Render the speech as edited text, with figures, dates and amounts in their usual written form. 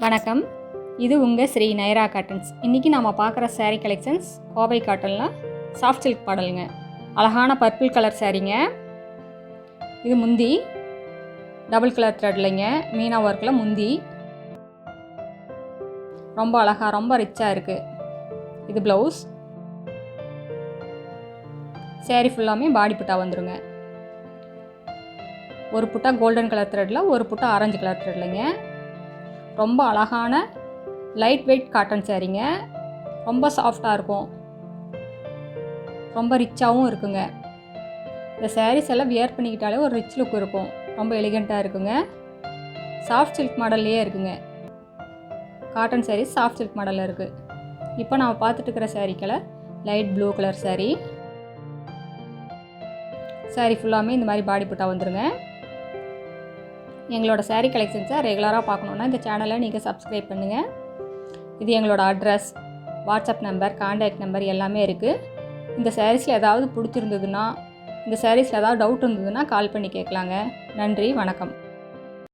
வணக்கம், இது உங்கள் ஸ்ரீ நைரா காட்டன்ஸ். இன்றைக்கி நம்ம பார்க்குற சாரீ கலெக்ஷன்ஸ் கோவை காட்டனில் சாஃப்ட் சில்க் மாடலுங்க. அழகான பர்பிள் கலர் சாரீங்க. இது முந்தி டபுள் கலர் த்ரெட்லைங்க, மீனா ஒர்க்கில் முந்தி ரொம்ப அழகாக ரொம்ப ரிச்சாக இருக்குது. இது ப்ளவுஸ். சாரீ ஃபுல்லாமே பாடி புட்டா வந்துடுங்க. ஒரு புட்டா கோல்டன் கலர் த்ரெட்டில், ஒரு புட்டா ஆரஞ்சு கலர் த்ரெட்லைங்க. ரொம்ப அழகான லைட் வெயிட் காட்டன் சாரீங்க. ரொம்ப சாஃப்டாக இருக்கும், ரொம்ப ரிச்சாகவும் இருக்குங்க. இந்த சாரீஸ் எல்லாம் வியர் பண்ணிக்கிட்டாலே ஒரு ரிச் லுக் இருக்கும், ரொம்ப எலிகண்ட்டாக இருக்குங்க. சாஃப்ட் சில்க் மாடல்லையே இருக்குங்க. காட்டன் சாரீஸ் சாஃப்ட் சில்க் மாடலில் இருக்குது. இப்போ நான் பார்த்துட்டு இருக்கிற sari colour light blue colour sari. Sari ஃபுல்லாமே இந்த மாதிரி பாடி புட்டா வந்துடுங்க. எங்களோட சாரீ கலெக்ஷன்ஸை ரெகுலராக பார்க்கணுன்னா இந்த சேனலை நீங்கள் சப்ஸ்கிரைப் பண்ணுங்கள். இது எங்களோட address, WhatsApp number, contact number எல்லாமே இருக்குது. இந்த சாரீஸில் ஏதாவது பிடிச்சிருந்ததுன்னா, இந்த சாரீஸில் ஏதாவது டவுட் இருந்ததுன்னா கால் பண்ணி கேட்கலாங்க. நன்றி, வணக்கம்.